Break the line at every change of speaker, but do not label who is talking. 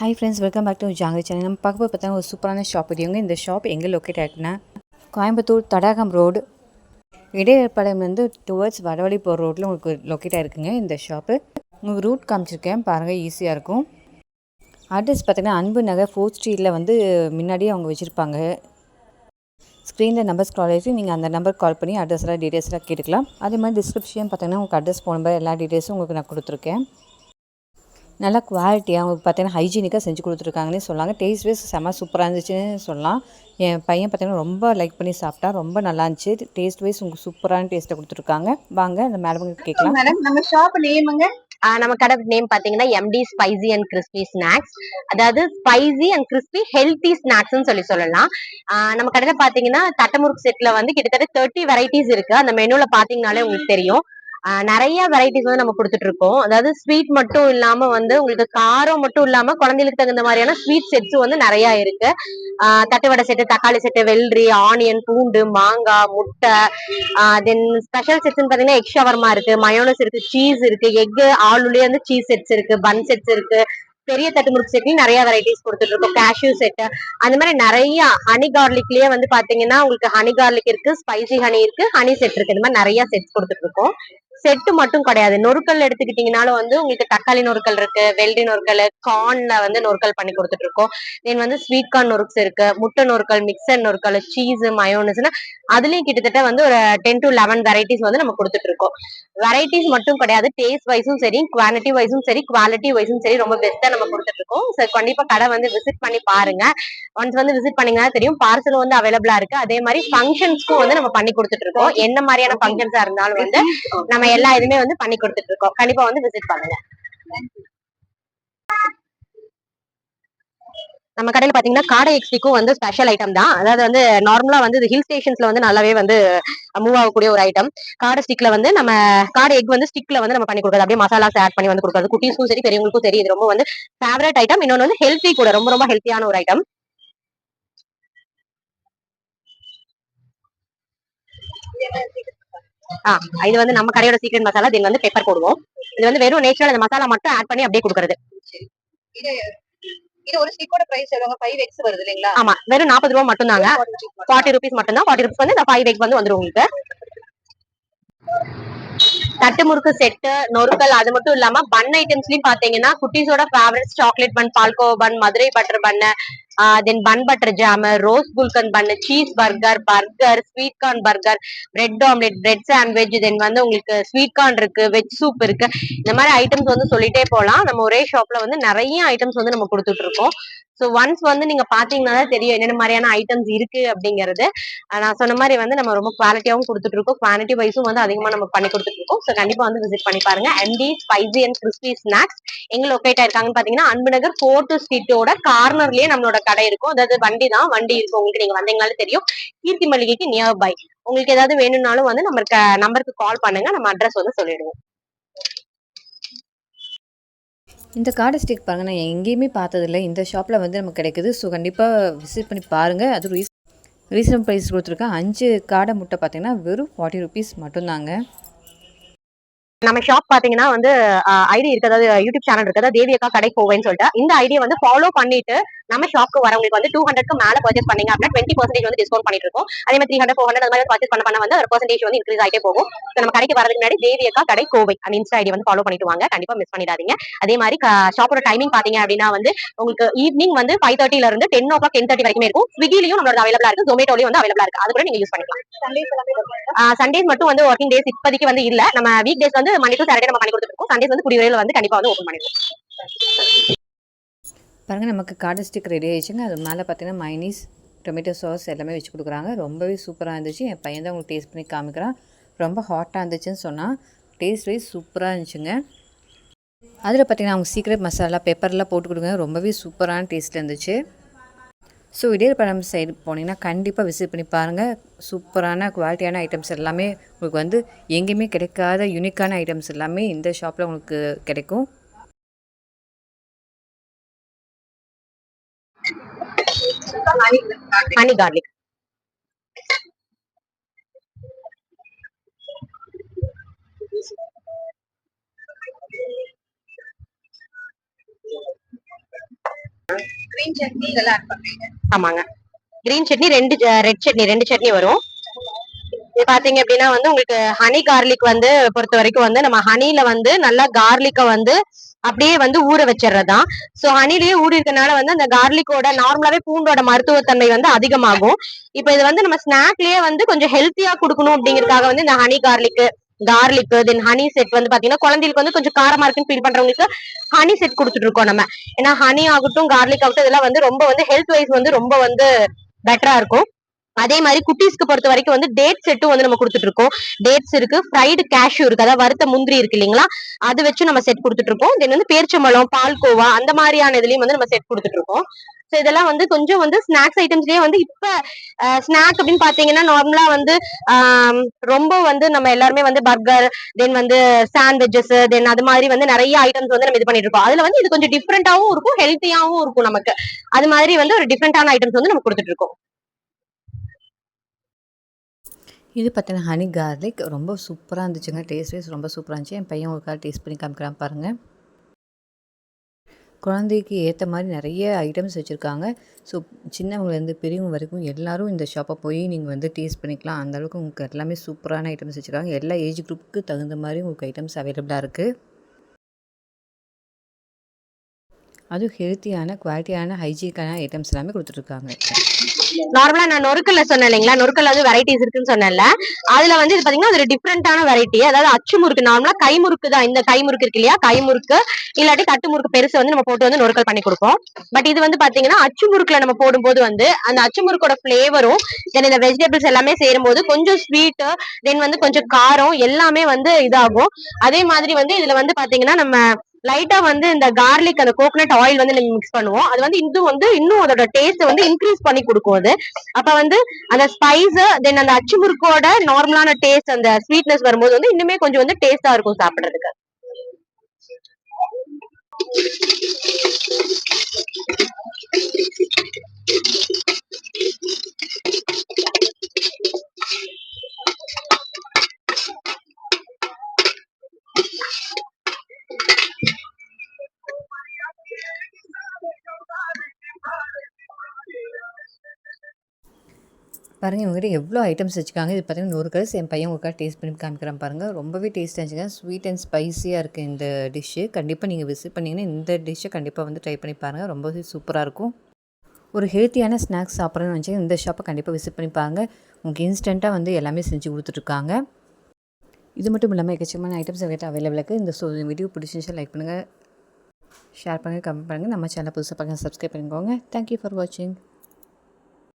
Hi friends, welcome back to Jangiri channel. நம்ம பார்க்க பார்த்தா ஒரு சூப்பரான ஷாப் வீடியோங்க. இந்த ஷாப் எங்கே லொக்கேட் ஆகிருக்குன்னா கோயம்புத்தூர் தடாகம் ரோடு இடையப்பாளையம் டுவர்ட்ஸ் வடவழி போகிற ரோட்டில் உங்களுக்கு லொக்கேட் ஆகிருக்குங்க இந்த ஷாப்பு. உங்களுக்கு ரூட் காமிச்சிருக்கேன் பாருங்கள், ஈஸியாக இருக்கும். அட்ரஸ் பார்த்தீங்கன்னா அன்பு நகர் 4th ஸ்ட்ரீட்டில் முன்னாடியே அவங்க வச்சுருப்பாங்க. ஸ்க்ரீனில் நம்பர் ஸ்க்ரால் ஆகிட்டு நீங்கள் அந்த நம்பர் கால் பண்ணி அட்ரஸ்லாம் டீட்டெயில்ஸ்லாம் கேட்டுக்கலாம். அதே மாதிரி டிஸ்கிரிப்ஷன் பார்த்தீங்கன்னா உங்களுக்கு அட்ரஸ் போன மாதிரி எல்லா டீட்டெயில்ஸும் உங்களுக்கு நான் கொடுத்துருக்கேன். நல்லா குவாலிட்டியாக அவங்களுக்கு பார்த்தீங்கன்னா ஹைஜீனிக்காக செஞ்சு கொடுத்துருக்காங்கன்னே சொல்லாங்க. டேஸ்ட் வைஸ் செம்ம சூப்பராக இருந்துச்சுன்னு சொல்லலாம். என் பையன் பார்த்தீங்கன்னா ரொம்ப லைக் பண்ணி சாப்பிட்டா, ரொம்ப நல்லா இருந்துச்சு. டேஸ்ட் வைஸ் உங்களுக்கு சூப்பரான டேஸ்ட்டை கொடுத்துருக்காங்க. வாங்க அந்த மேடம் கேட்கலாம்.
மேடம், நம்ம ஷாப் நேமுங்க? நம்ம கடை நேம் பாத்தீங்கன்னா MT spicy and crispy snacks. அதாவது ஸ்பைசி அண்ட் கிறிஸ்பி ஹெல்த்தி ஸ்நாக்ஸ்னு சொல்லலாம். நம்ம கடையில பாத்தீங்கன்னா தட்டமுறுக்கு செட்ல கிட்டத்தட்ட 30 வெரைட்டிஸ் இருக்கு. அந்த மெனுல பாத்தீங்கன்னாலே உங்களுக்கு தெரியும். நிறைய வெரைட்டிஸ் நம்ம கொடுத்துட்டு இருக்கோம். அதாவது ஸ்வீட் மட்டும் இல்லாம உங்களுக்கு காரம் மட்டும் இல்லாம குழந்தைகளுக்கு தகுந்த மாதிரியான ஸ்வீட் செட்ஸ் நிறைய இருக்கு. தட்டுவடை செட்டு, தக்காளி செட்டு, வெள்ளரி, ஆனியன், பூண்டு, மாங்காய், முட்டை, தென் ஸ்பெஷல் செட்ஸ் பாத்தீங்கன்னா எக் ஷவர்மா இருக்கு, மயோனஸ் இருக்கு, சீஸ் இருக்கு, எக் ஆளுலயே சீஸ் செட்ஸ் இருக்கு, பன் செட்ஸ் இருக்கு. பெரிய தட்டுமுறுக்கு செட்லயும் நிறைய வெரைட்டிஸ் கொடுத்துட்டு இருக்கோம். கேஷ்யூ செட், அந்த மாதிரி நிறைய. ஹனி கார்லிக்லயே பாத்தீங்கன்னா உங்களுக்கு ஹனி கார்லிக் இருக்கு, ஸ்பைசி ஹனி இருக்கு, ஹனி செட் இருக்கு. இந்த மாதிரி நிறைய செட்ஸ் கொடுத்துட்டு இருக்கோம். செட்டு மட்டும் கிடையாது, நொறுக்கல் எடுத்துக்கிட்டீங்கனாலும் உங்களுக்கு தக்காளி நொறுக்கல் இருக்கு, வெள்ளரி நொறுக்கல், கார்ன்ல நொறுக்கல் பண்ணி கொடுத்துட்டு இருக்கோம். தென் ஸ்வீட் கார்ன் நொறுக்ஸ் இருக்கு, முட்டை நொறுக்கல், மிக்சர் நொறுக்கல், சீஸ், மயோனஸ், அதுலயும் கிட்டத்தட்ட ஒரு 10 to 11 வெரைட்டிஸ் நம்ம கொடுத்துட்டு இருக்கோம். வெரைட்டிஸ் மட்டும் கிடையாது, டேஸ்ட் வைஸும் சரி, குவான்டிட்டி வைஸும் சரி, குவாலிட்டி வைஸும் சரி, ரொம்ப பெஸ்டா நம்ம கொடுத்துட்டு இருக்கோம். கண்டிப்பா கடை விசிட் பண்ணி பாருங்க. ஒன்ஸ் விசிட் பண்ணீங்கன்னா தெரியும். பார்சல் அவைலபிளா இருக்கு. அதே மாதிரி ஃபங்க்ஷன்ஸ்க்கும் நம்ம பண்ணி கொடுத்துட்டு இருக்கோம். என்ன மாதிரியான ஃபங்க்ஷன்ஸா இருந்தாலும் நம்ம எல்லா இதுமே பண்ணி கொடுத்துட்டு இருக்கோம். கண்டிப்பா விசிட் பண்ணுங்க. நம்ம கடையில பாத்தீங்கன்னா காடை எக்ஸ்டிக்கும் ஸ்பெஷல் ஐட்டம் தான். அதாவது நார்மலா இது ஹில் ஸ்டேஷன்ஸ்ல நல்லாவே மூவ் ஆகக்கூடிய ஒரு ஐட்டம். காடை ஸ்டிக்ல நம்ம காடை எக் ஸ்டிக்ல நம்ம பண்ணி கொடுக்குறது. அப்படியே மசாலாஸ் ஆட் பண்ணி கொடுக்குறது. குட்டீஸ்க்கும் சரி, பெரியவங்களுக்கும் சரி, இது ரொம்ப ஃபேவரட் ஐட்டம். இன்னொன்னு ஹெல்த்தி கூட, ரொம்ப ரொம்ப ஹெல்த்தியான ஒரு ஐட்டம். இது நம்ம கடையோட சீக்ரெட் மசாலா. இது பெப்பர் போடுவோம். இது வெறும் நேச்சுரல் அந்த மசாலா மட்டும் ஆட் பண்ணி அப்படியே கொடுக்குறது.
இது ஒரு ஸ்டிக்கோட பிரைஸ் எவ்வளவு? 5x வருது இல்லீங்களா?
ஆமா, வெறும் 40 ரூபாய் மட்டும் தாங்க. 40 ரூபீஸ் மட்டும் தான். 40 ரூபீஸ் இந்த 5x வந்துரும் உங்களுக்கு. தட்டு முறுக்கு செட்டு, நொறுக்கல், அது மட்டும் இல்லாம பன் ஐட்டம்ஸ்லயும் பாத்தீங்கன்னா குட்டீஸோட favourite chocolate bun, palkova bun, Madurai butter bun, then bun butter jam, rose gulkand bun, cheese burger, sweet corn burger, bread omelette, bread sandwich, then உங்களுக்கு ஸ்வீட் கார்ன் இருக்கு, வெஜ் சூப் இருக்கு. இந்த மாதிரி ஐட்டம்ஸ் சொல்லிட்டே போலாம். நம்ம ஒரே ஷாப்ல நிறைய ஐட்டம்ஸ் நம்ம கொடுத்துட்டு இருக்கோம். ஒன்ஸ் நீங்க பாத்தீங்கன்னா தெரியும் என்னென்ன மாதிரியான ஐட்டம்ஸ் இருக்கு அப்படிங்கிறது. நான் சொன்ன மாதிரி நம்ம ரொம்ப குவாலிட்டியாவும் கொடுத்துட்டு இருக்கோம். குவான்டிட்டி வைஸும் அதிகமா நம்ம பண்ணி கொடுத்துட்டு இருக்கோம். கண்டிப்பா விசிட் பண்ணி பாருங்க. MT spicy and crispy snacks எங்க லொக்கேட் ஆயிருக்காங்கன்னு பாத்தீங்கன்னா அன்பு நகர் 4th ஸ்ட்ரீட்டோட கார்னர்லயே நம்மளோட கடை இருக்கும். அதாவது வண்டி இருக்கு. உங்களுக்கு நீங்க வந்தீங்கனாலும் தெரியும். கீர்த்தி மளிகைக்கு நியர் பை. உங்களுக்கு ஏதாவது வேணும்னாலும் நம்பருக்கு கால் பண்ணுங்க. நம்ம அட்ரஸ் சொல்லிடுவோம்.
இந்த காடை ஸ்டிக் பாருங்கள், நான் எங்கேயுமே பார்த்ததில்ல. இந்த ஷாப்பில் நமக்கு கிடைக்குது. கண்டிப்பாக விசிட் பண்ணி பாருங்கள். அது ரீசனபிள் ப்ரைஸ் கொடுத்துருக்கேன். 5 காடை முட்டை பார்த்தீங்கன்னா வெறும் 40 ரூபீஸ் மட்டும்தாங்க.
நம்ம ஷாப் பாத்தீங்கன்னா ஐடி இருக்கு, அதாவது யூடியூப் சேனல் இருக்கு, அதாவது தேவி அக்கா கடை கோவைன்னு சொல்லிட்டு. இந்த ஐடியா ஃபாலோ பண்ணிட்டு நம்ம ஷாப்க்கு வரவங்களுக்கு 200க்கு மேல பர்ச்சேஸ் பண்ணீங்க அப்படின்னா 20% டிஸ்கவுண்ட் பண்ணிட்டு இருக்கோம். அதே மாதிரி 300, 400 அந்த மாதிரி பர்ச்சேஸ் பண்ண ஒரு பெர்சன்டேஜ் இன்க்ரீஸ் ஆகிட்டே போகும். நம்ம கடைக்கு வரதுக்கு முன்னாடி தேவி அக்கா கடை கோவை அந்த இன்ஸ்டா ஐடி ஃபாலோ பண்ணிட்டு வாங்க. கண்டிப்பா மிஸ் பண்ணிடாதீங்க. அதே மாதிரி ஷாப்போட டைமிங் பாத்தீங்க அப்படின்னா உங்களுக்கு ஈவினிங் 5:30 ல இருந்து 10 o'clock 10:30 வரைக்கும் இருக்கும். ஸ்விக்கிலையும் நம்மளோட அவைலபிளா இருக்கு, ஜொமேட்டோலயும் அவைலபிளா இருக்கு. அது கூட நீங்க யூஸ் பண்ணிக்கலாம். சண்டேஸ் மட்டும் ஒர்க்கிங் டேஸ் இப்போதைக்கு இல்ல. நம்ம week days Monday to Saturday நம்ம பண்ணி கொடுத்துட்டு இருக்கோம். சண்டேஸ் குடிவரையில கண்டிப்பா ஓபன் பண்ணிடுவோம்.
பாருங்கள், நமக்கு காடை ஸ்டிக் ரெடி ஆயிடுச்சுங்க. அது மேலே பார்த்தீங்கன்னா மைனீஸ், டொமேட்டோ சாஸ் எல்லாமே வச்சு கொடுக்குறாங்க. ரொம்பவே சூப்பராக இருந்துச்சு. என் பையன் தான் உங்களுக்கு டேஸ்ட் பண்ணி காமிக்கிறான். ரொம்ப ஹாட்டாக இருந்துச்சுன்னு சொன்னால் டேஸ்ட் வைஸ் சூப்பராக இருந்துச்சுங்க. அதில் பார்த்தீங்கன்னா அவங்க சீக்ரெட் மசாலா பெப்பர்லாம் போட்டு கொடுங்க. ரொம்பவே சூப்பரான டேஸ்ட்டில் இருந்துச்சு. இடையர்பாளையம் சைடு போனீங்கன்னா கண்டிப்பாக விசிட் பண்ணி பாருங்கள். சூப்பரான குவாலிட்டியான ஐட்டம்ஸ் எல்லாமே உங்களுக்கு எங்கேயுமே கிடைக்காத யூனிக்கான ஐட்டம்ஸ் எல்லாமே இந்த ஷாப்பில் உங்களுக்கு கிடைக்கும்.
ஹனி கார்லிக்
கிரீன் சட்னி இதெல்லாம் ஆட் பண்றீங்க.
ஆமாங்க. கிரீன் சட்னி ரெட் சட்னி 2 சட்னி வரும். இது பாத்தீங்க அப்படின்னா வந்து உங்களுக்கு ஹனி கார்லிக் வந்து பொறுத்த வரைக்கும் வந்து நம்ம ஹனில வந்து நல்லா கார்லிக்க வந்து அப்படியே வந்து ஊற வச்சிடுறதுதான். சோ ஹனிலேயே ஊறி இருக்கனால வந்து அந்த கார்லிக்கோட நார்மலாவே பூண்டோட மருத்துவத்தன்மை வந்து அதிகமாகும். இப்ப இது வந்து நம்ம ஸ்நாக்லயே வந்து கொஞ்சம் ஹெல்த்தியா கொடுக்கணும் அப்படிங்கறதுக்காக வந்து இந்த ஹனி கார்லிக் தென் ஹனி செட் வந்து பாத்தீங்கன்னா குழந்தைகளுக்கு வந்து கொஞ்சம் காரமா இருக்குன்னு ஃபீல் பண்றவங்களுக்கு ஹனி செட் கொடுத்துட்டு இருக்கோம் நம்ம. ஏன்னா ஹனி ஆகட்டும் கார்லிக் ஆகட்டும் இதெல்லாம் வந்து ரொம்ப வந்து ஹெல்த் வைஸ் வந்து ரொம்ப வந்து பெட்டரா இருக்கும். அதே மாதிரி குட்டீஸ்க்கு பொறுத்த வரைக்கும் வந்து டேட் செட்டும் வந்து நம்ம கொடுத்துட்டு இருக்கோம். டேட்ஸ் இருக்கு, ஃப்ரைடு கேஷ்யூ இருக்கு, அதாவது வறுத்த முந்திரி இருக்கு இல்லைங்களா, அது வச்சு நம்ம செட் கொடுத்துட்டு இருக்கோம். தென் வந்து பேரிச்சம்பழம், பால்கோவா அந்த மாதிரியான இதுலயும் வந்து நம்ம செட் கொடுத்துட்டு இருக்கோம். சோ இதெல்லாம் வந்து கொஞ்சம் வந்து ஸ்நாக்ஸ் ஐட்டம்ஸ்லயே வந்து இப்ப ஸ்நாக் அப்படின்னு பாத்தீங்கன்னா நார்மலா வந்து ரொம்ப வந்து நம்ம எல்லாருமே வந்து பர்கர் தென் வந்து சாண்ட்விச்சஸ் தென் அது மாதிரி வந்து நிறைய ஐட்டம்ஸ் வந்து நம்ம இது பண்ணிட்டு இருக்கோம். அதுல வந்து இது கொஞ்சம் டிஃப்ரெண்டாவும் இருக்கும், ஹெல்த்தியாவும் இருக்கும் நமக்கு. அது மாதிரி வந்து ஒரு டிஃப்ரெண்டான ஐட்டம்ஸ் வந்து நம்ம கொடுத்துட்டு இருக்கோம்.
இது பார்த்தீங்கன்னா ஹனி கார்லிக் ரொம்ப சூப்பராக இருந்துச்சுங்க. டேஸ்ட் வைஸ் ரொம்ப சூப்பராக இருந்துச்சு. என் பையன் ஒருக்காக டேஸ்ட் பண்ணி காமிக்கிறான் பாருங்கள். குழந்தைக்கு ஏற்ற மாதிரி நிறைய ஐட்டம்ஸ் வச்சுருக்காங்க. ஸோ சின்னவங்கலேருந்து பெரியவங்க வரைக்கும் எல்லோரும் இந்த ஷாப்பை போய் நீங்கள் வந்து டேஸ்ட் பண்ணிக்கலாம். அந்தளவுக்கு உங்களுக்கு எல்லாமே சூப்பரான ஐட்டம்ஸ் வச்சுருக்காங்க. எல்லா ஏஜ் குரூப்புக்கு தகுந்த மாதிரி உங்களுக்கு ஐட்டம்ஸ் அவைலபிளாக இருக்குது. அதுவும் ஹெல்த்தியான குவாலிட்டியான ஹைஜீனிக்கான ஐட்டம்ஸ் எல்லாமே கொடுத்துட்ருக்காங்க.
நார்மலா நான் நொறுக்கல்ல சொன்னேன் இல்லைங்களா, நொறுக்கல்ல வந்து வெரைட்டிஸ் இருக்குன்னு சொன்னேன்ல, அதுல வந்து இது பாத்தீங்கன்னா ஒரு டிஃப்ரெண்டான வெரைட்டி. அதாவது அச்சு முறுக்கு, நார்மலா கை முறுக்கு தான். இந்த கை முறுக்கு இருக்கு இல்லையா, கை முறுக்கு இல்லாட்டி தட்டு முறுக்கு பெருசு வந்து நம்ம போட்டு வந்து நொறுக்கல் பண்ணி கொடுப்போம். பட் இது வந்து பாத்தீங்கன்னா அச்சு முறுக்குல நம்ம போடும்போது வந்து அந்த அச்சு முறுக்கோட பிளேவரும் தென் இந்த வெஜிடபிள்ஸ் எல்லாமே சேரும்போது கொஞ்சம் ஸ்வீட் தென் வந்து கொஞ்சம் காரம் எல்லாமே வந்து இதாகும். அதே மாதிரி வந்து இதுல வந்து பாத்தீங்கன்னா நம்ம லைட்டா வந்து இந்த கார்லிக் அந்த கோகனட் ஆயில் வந்து நம்ம மிக்ஸ் பண்ணுவோம். அது வந்து இன்னும் அதோட டேஸ்ட் வந்து இன்க்ரீஸ் பண்ணி கொடுக்கும் அது. அப்ப வந்து அந்த ஸ்பைஸ் தென் அந்த அச்சு முறுக்கோட நார்மலான டேஸ்ட் அந்த ஸ்வீட்னஸ் வரும்போது வந்து இன்னுமே கொஞ்சம் வந்து டேஸ்டா இருக்கும் சாப்பிடுறதுக்கு.
பாருங்கள் இவங்ககிட்ட எவ்வளோ ஐட்டம்ஸ் வச்சுருக்காங்க. இது பார்த்தீங்கன்னா நூறு என் பையன் ஒருக்காக டேஸ்ட் பண்ணி காமிக்கிறான் பாருங்கள். ரொம்பவே டேஸ்ட்டாக இருந்துச்சுங்க. ஸ்வீட் அண்ட் ஸ்பைஸியாக இருக்குது இந்த டிஷ்ஷு. கண்டிப்பாக நீங்கள் விசிட் பண்ணிங்கன்னா இந்த டிஷ்ஷை கண்டிப்பாக வந்து ட்ரை பண்ணி பாருங்கள். ரொம்பவே சூப்பராக இருக்கும். ஒரு ஹெல்த்தியான ஸ்நாக்ஸ் சாப்பிட்றேன்னு நினச்சி இந்த ஷாப்பை கண்டிப்பாக விசிட் பண்ணி பாருங்கள். உங்களுக்கு இன்ஸ்டண்ட்டாக வந்து எல்லாமே செஞ்சு கொடுத்துட்ருக்காங்க. இது மட்டும் இல்லாமல் எக்கச்சக்கமான ஐட்டம்ஸ் எங்கிட்ட அவைலபிள் இருக்குது. இந்த வீடியோ பிடிச்சிருந்துச்சா லைக் பண்ணுங்கள், ஷேர் பண்ணுங்கள், கமெண்ட் பண்ணுங்கள். நம்ம சேனல் புதுசாக பார்க்க சப்ஸ்கிரைப் பண்ணிக்கோங்க. தேங்க்யூ ஃபார் வாட்சிங்.